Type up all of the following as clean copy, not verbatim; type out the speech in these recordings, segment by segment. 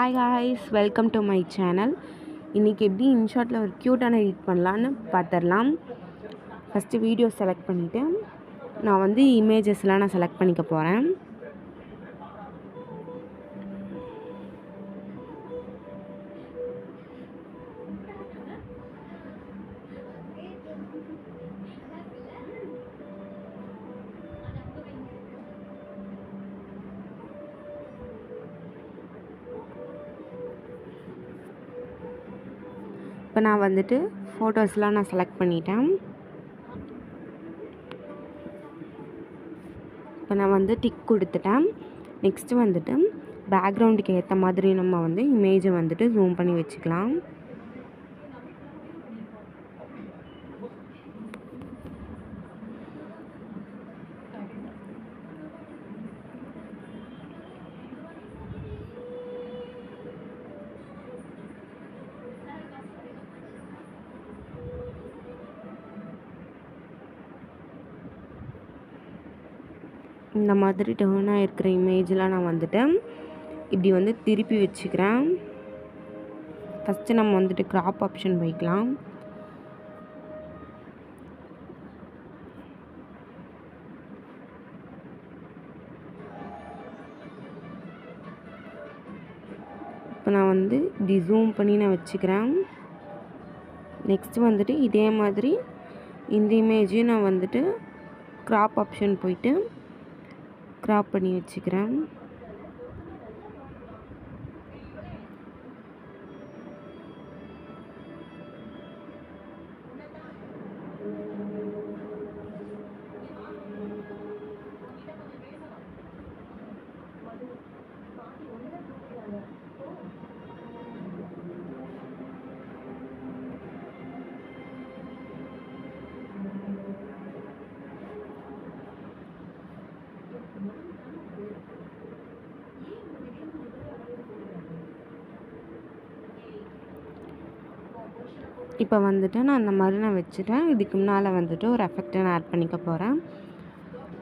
Hi guys, welcome to my channel. இன்றைக்கி எப்படி இன்ஷாட்டில் ஒரு க்யூட்டான எடிட் பண்ணலான்னு பார்த்துடலாம். ஃபஸ்ட்டு வீடியோ செலக்ட் பண்ணிவிட்டு நான் வந்து இமேஜஸ்லாம் நான் செலக்ட் பண்ணிக்க போகிறேன். இப்போ நான் வந்துட்டு ஃபோட்டோஸ்லாம் நான் செலக்ட் பண்ணிட்டேன். இப்போ நான் வந்து டிக் கொடுத்துட்டேன். நெக்ஸ்ட்டு வந்துட்டு பேக்ரவுண்டுக்கு ஏற்ற மாதிரி நம்ம வந்து இமேஜை வந்துட்டு ஜூம் பண்ணி வச்சுக்கலாம். இந்த மாதிரி டர்னாக இருக்கிற இமேஜெலாம் நான் வந்துட்டு இப்படி வந்து திருப்பி வச்சுக்கிறேன். ஃபஸ்ட்டு நம்ம வந்துட்டு க்ராப் ஆப்ஷன் வைக்கலாம். இப்போ நான் வந்து இப்படி ஜூம் பண்ணி நான் வச்சுக்கிறேன். நெக்ஸ்ட்டு வந்துட்டு இதே மாதிரி இந்த இமேஜையும் நான் வந்துட்டு க்ராப் ஆப்ஷன் போயிட்டு க்ராப் பண்ணி வச்சுக்கிறேன். இப்போ வந்துட்டு நான் அந்த மாதிரி நான் வச்சுட்டேன். இதுக்கு முன்னால் வந்துட்டு ஒரு எஃபெக்டை நான் ஆட் பண்ணிக்க போகிறேன்.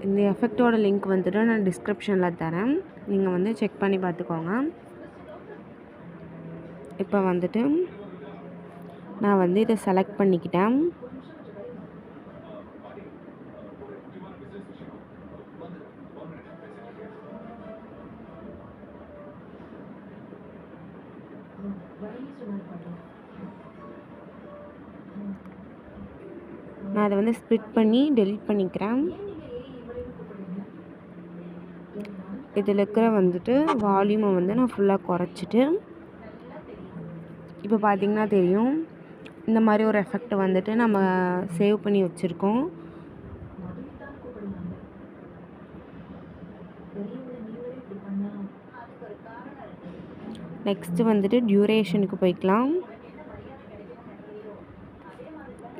இந்த எஃபெக்டோட லிங்க் வந்துட்டு நான் டிஸ்கிரிப்ஷனில் தரேன், நீங்கள் வந்து செக் பண்ணி பார்த்துக்கோங்க. இப்போ வந்துட்டு நான் வந்து இதை செலக்ட் பண்ணிக்கிட்டேன். நான் அதை வந்து ஸ்ப்ளிட் பண்ணி டெலீட் பண்ணிக்கிறேன். இதில் இருக்கிற வந்துட்டு வால்யூமை வந்து நான் ஃபுல்லாக குறைச்சிட்டு இப்போ பார்த்திங்கன்னா தெரியும், இந்த மாதிரி ஒரு எஃபெக்ட் வந்துட்டு நம்ம சேவ் பண்ணி வச்சுருக்கோம். நெக்ஸ்ட்டு வந்துட்டு டியூரேஷனுக்கு போய்க்கலாம்.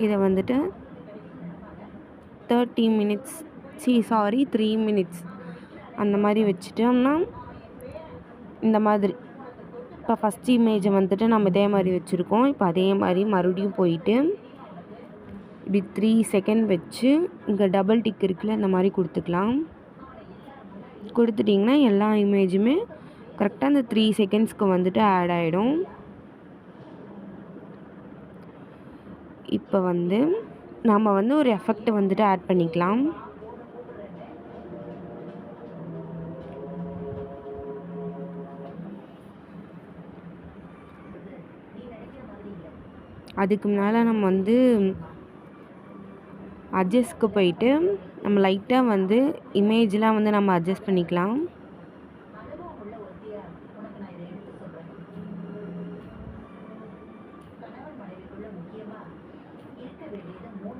இதை வந்துட்டு 3 மினிட்ஸ் அந்த மாதிரி வச்சுட்டோம்னா இந்த மாதிரி. இப்போ ஃபஸ்ட் இமேஜை வந்துட்டு நம்ம இதே மாதிரி வச்சுருக்கோம். இப்போ அதே மாதிரி மறுபடியும் போயிட்டு இப்படி 3 செகண்ட் வச்சு இங்கே டபுள் டிக் இருக்குல்ல, இந்த மாதிரி கொடுத்துக்கலாம். கொடுத்துட்டிங்கன்னா எல்லா இமேஜுமே கரெக்டாக அந்த 3 செகண்ட்ஸ்க்கு வந்துட்டு ஆட் ஆகிடும். இப்போ வந்து நாம் வந்து ஒரு எஃபெக்ட் வந்துட்டு ஆட் பண்ணிக்கலாம். அதுக்கு முன்னால் நம்ம வந்து அட்ஜஸ்ட்க்கு போயிட்டு நம்ம லைட்டாக வந்து இமேஜ்லாம் வந்து நம்ம அட்ஜஸ்ட் பண்ணிக்கலாம்.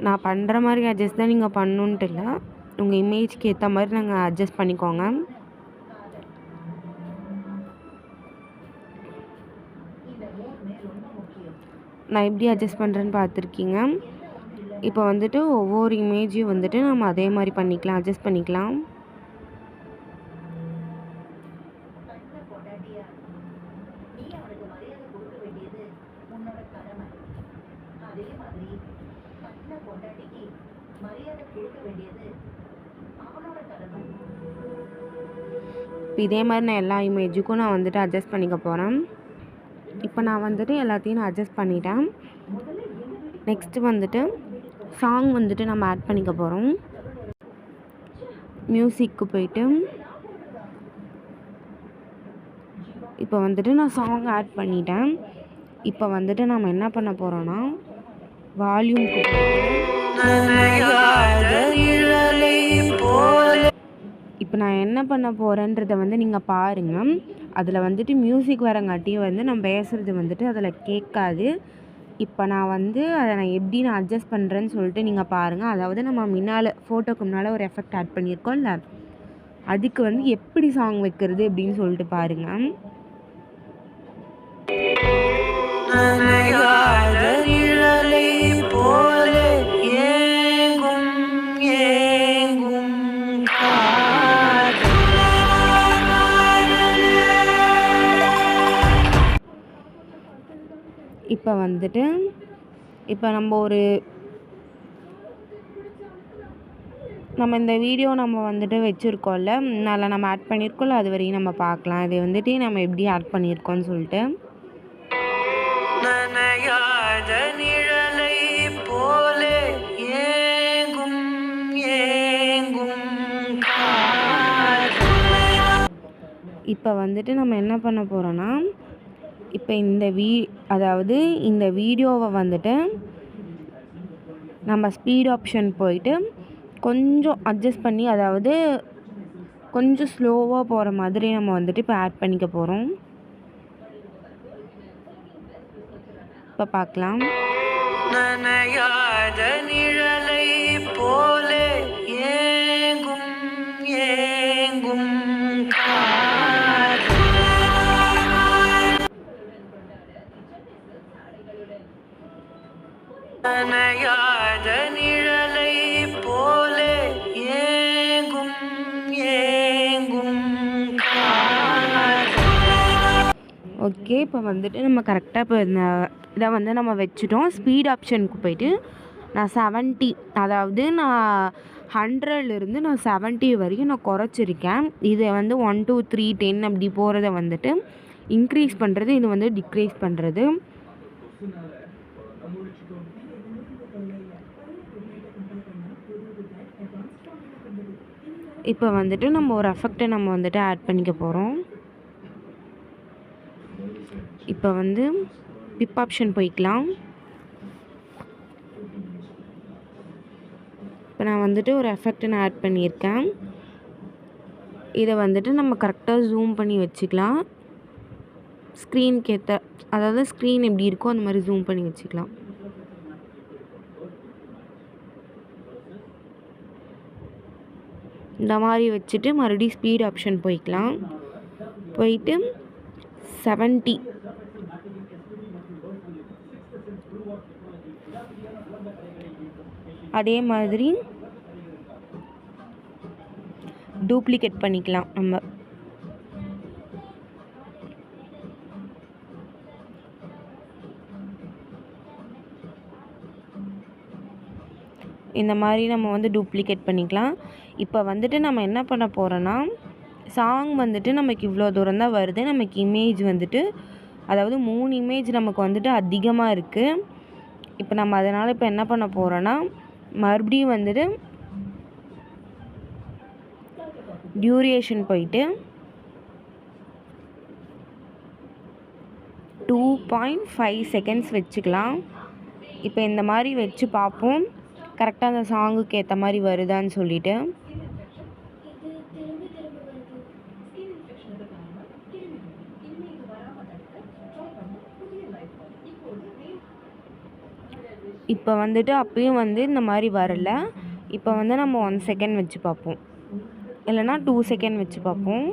நான் பண்ணுற மாதிரி அட்ஜஸ்ட் தான் நீங்கள் பண்ணணுன்ட்டு இல்லை, உங்கள் இமேஜ்க்கு ஏற்ற மாதிரி நாங்கள் அட்ஜஸ்ட் பண்ணிக்கோங்க. நான் எப்படி அட்ஜஸ்ட் பண்ணுறேன்னு பார்த்துருக்கீங்க. இப்போ வந்துட்டு ஒவ்வொரு இமேஜையும் வந்துட்டு நம்ம அதே மாதிரி பண்ணிக்கலாம், அட்ஜஸ்ட் பண்ணிக்கலாம். இதே மாதிரி நான் எல்லா இமேஜுக்கும் நான் வந்துட்டு அட்ஜஸ்ட் பண்ணிக்க போகிறேன். இப்போ நான் வந்துட்டு எல்லாத்தையும் நான் அட்ஜஸ்ட் பண்ணிட்டேன். நெக்ஸ்ட்டு வந்துட்டு சாங் வந்துட்டு நம்ம ஆட் பண்ணிக்க போகிறோம். மியூசிக்கு போயிட்டு இப்போ வந்துட்டு நான் சாங் ஆட் பண்ணிட்டேன். இப்போ வந்துட்டு நம்ம என்ன பண்ண போகிறோன்னா வால்யூம்க்கு இப்போ நான் என்ன பண்ண போகிறேன்றதை வந்து நீங்கள் பாருங்கள். அதில் வந்துட்டு மியூசிக் வரங்காட்டியும் வந்து நம்ம பேசுகிறது வந்துட்டு அதில் கேட்காது. இப்போ நான் வந்து அதை நான் எப்படி நான் அட்ஜஸ்ட் பண்ணுறேன்னு சொல்லிட்டு நீங்கள் பாருங்கள். அதாவது நம்ம முன்னால் ஃபோட்டோக்கு முன்னால் ஒரு எஃபெக்ட் ஆட் பண்ணியிருக்கோம்ல, அதுக்கு வந்து எப்படி சாங் வைக்கிறது அப்படின்னு சொல்லிட்டு பாருங்கள். இப்போ வந்துட்டு இப்போ நம்ம இந்த வீடியோ நம்ம வந்துட்டு வச்சுருக்கோம்ல, அதில் நம்ம ஆட் பண்ணியிருக்கோம்ல, அது வரையும் நம்ம பார்க்கலாம். இது வந்துட்டு நம்ம எப்படி ஆட் பண்ணியிருக்கோம்னு சொல்லிட்டு. இப்போ வந்துட்டு நம்ம என்ன பண்ண போகிறோன்னா இப்போ அதாவது இந்த வீடியோவை வந்துட்டு நம்ம ஸ்பீட் ஆப்ஷன் போயிட்டு கொஞ்சம் அட்ஜஸ்ட் பண்ணி, அதாவது கொஞ்சம் ஸ்லோவாக போகிற மாதிரி நம்ம வந்துட்டு இப்போ ஆட் பண்ணிக்க போகிறோம். இப்போ பார்க்கலாம். ஓகே, இப்போ வந்துட்டு நம்ம கரெக்டாக இப்போ இதை வந்து நம்ம வச்சுட்டோம். ஸ்பீட் ஆப்ஷனுக்கு போயிட்டு நான் 70, அதாவது நான் 100லேருந்து நான் 70 வரைக்கும் நான் குறைச்சிருக்கேன். இதை வந்து 1 2 3 10 அப்படி போகிறத வந்துட்டு இன்க்ரீஸ் பண்ணுறது, இது வந்து டிக்ரீஸ் பண்ணுறது. இப்போ வந்துட்டு நம்ம ஒரு எஃபெக்டை நம்ம வந்துட்டு ஆட் பண்ணிக்க போகிறோம். இப்போ வந்து பிப் ஆப்ஷன் போய்க்கலாம். இப்போ நான் வந்துட்டு ஒரு எஃபெக்டை நான் ஆட் பண்ணியிருக்கேன். இதை வந்துட்டு நம்ம கரெக்டாக ஜூம் பண்ணி வச்சுக்கலாம். ஸ்க்ரீனுக்கு ஏற்ற, அதாவது ஸ்க்ரீன் எப்படி இருக்கோ அந்த மாதிரி ஜூம் பண்ணி வச்சுக்கலாம். இந்த மாதிரி வச்சுட்டு மறுபடியும் ஸ்பீட் ஆப்ஷன் போய்க்கலாம். போயிட்டு 70, அதே மாதிரி டூப்ளிகேட் பண்ணிக்கலாம் நம்ம. இந்த மாதிரி நம்ம வந்து டூப்ளிகேட் பண்ணிக்கலாம். இப்போ வந்துட்டு நம்ம என்ன பண்ண போகிறோன்னா சாங் வந்துட்டு நமக்கு இவ்வளோ தூரம் தான் வருது. நமக்கு இமேஜ் வந்துட்டு, அதாவது 3 இமேஜ் நமக்கு வந்துட்டு அதிகமாக இருக்குது. இப்போ நம்ம அதனால் இப்போ என்ன பண்ண போகிறோன்னா மறுபடியும் வந்துட்டு டியூரேஷன் போயிட்டு 2.5 செகண்ட்ஸ் வச்சுக்கலாம். இப்போ இந்த மாதிரி வச்சு பார்ப்போம் கரெக்டாக அந்த சாங்குக்கு ஏற்ற மாதிரி வருதான்னு சொல்லிட்டு. இப்போ வந்துட்டு அப்பயும் வந்து இந்த மாதிரி வரல. இப்போ வந்து நம்ம 1 செகண்ட் வச்சு பார்ப்போம், இல்லைனா 2 செகண்ட் வச்சு பார்ப்போம்.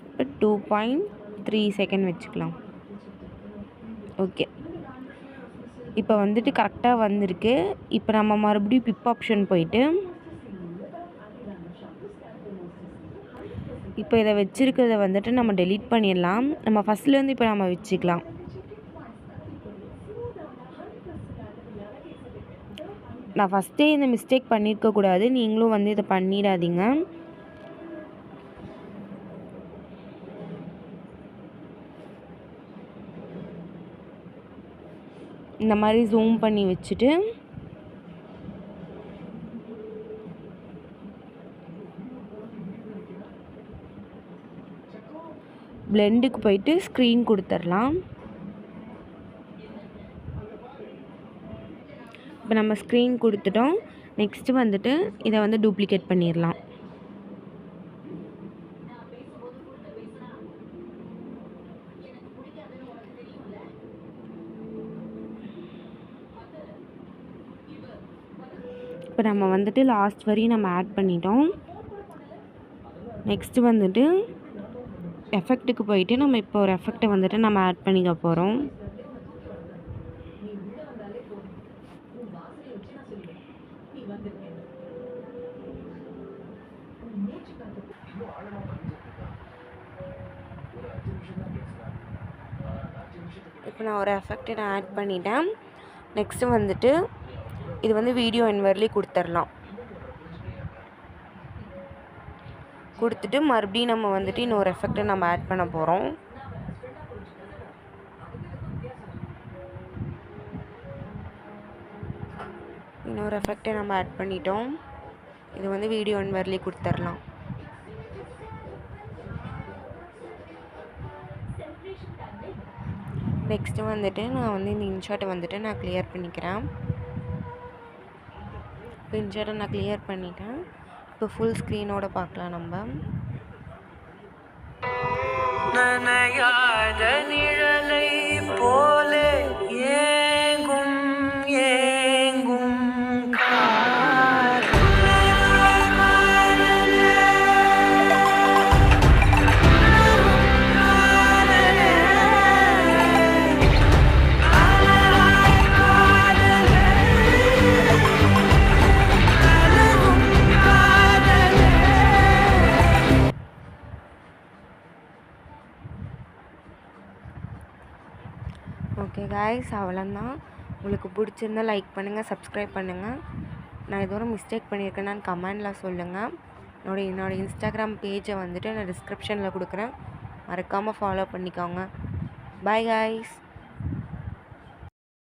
இப்போ 2.3 செகண்ட் வச்சுக்கலாம். ஓகே, இப்போ வந்துட்டு கரெக்டாக வந்திருக்கு. இப்போ நம்ம மறுபடியும் பிப் ஆப்ஷன் போயிட்டு இப்போ இதை வச்சுருக்கிறத வந்துட்டு நம்ம டெலீட் பண்ணிடலாம். நம்ம ஃபஸ்ட்லேருந்து இப்போ நம்ம வச்சுக்கலாம். நான் ஃபஸ்ட்டே இந்த மிஸ்டேக் பண்ணியிருக்கக்கூடாது, நீங்களும் வந்து இதை பண்ணிடாதீங்க. இந்த மாதிரி ஜூம் பண்ணி வச்சுட்டு பிளெண்டுக்கு போயிட்டு ஸ்க்ரீன் கொடுத்துடலாம். இப்போ நம்ம ஸ்க்ரீன் கொடுத்துட்டோம். நெக்ஸ்ட்டு வந்துட்டு இதை வந்து டூப்ளிகேட் பண்ணிடலாம். இப்போ நம்ம வந்துட்டு லாஸ்ட் வரையும் நம்ம ஆட் பண்ணிட்டோம். நெக்ஸ்ட்டு வந்துட்டு எஃபெக்ட்டுக்கு போயிட்டு நம்ம இப்போ ஒரு எஃபெக்டை வந்துட்டு நம்ம ஆட் பண்ணிக்க போகிறோம். இப்போ நான் ஒரு எஃபெக்டை நான் ஆட் பண்ணிட்டேன். நெக்ஸ்ட்டு வந்துட்டு இது வந்து வீடியோ என்வர்லி கொடுத்துடலாம். கொடுத்துட்டு மறுபடியும் நம்ம வந்துட்டு இன்னொரு எஃபெக்டை நம்ம ஆட் பண்ண போகிறோம். இன்னொரு எஃபெக்டை நம்ம ஆட் பண்ணிட்டோம். இது வந்து வீடியோ என்வர்லி கொடுத்துடலாம். நெக்ஸ்ட்டு வந்துட்டு நான் வந்து இந்த இன்ஷாட்டை வந்துட்டு நான் கிளியர் பண்ணிக்கிறேன். இப்போ இன்ஷாட்டை நான் கிளியர் பண்ணிட்டேன். இப்போ ஃபுல் ஸ்க்ரீனோட பார்க்கலாம் நம்ம. நனையாத நிழலை போலே ஏங்கும் ஏங்கும் ஓகே காய்ஸ், அவ்வளோதான். உங்களுக்கு பிடிச்சிருந்தா லைக் பண்ணுங்கள், சப்ஸ்கிரைப் பண்ணுங்கள். நான் ஏதோ ஒரு மிஸ்டேக் பண்ணியிருக்கேன்னு கமெண்டில் சொல்லுங்கள். என்னோடய இன்ஸ்டாகிராம் பேஜை வந்துட்டு நான் டிஸ்கிரிப்ஷனில் கொடுக்குறேன், மறக்காமல் ஃபாலோ பண்ணிக்கோங்க. Bye guys.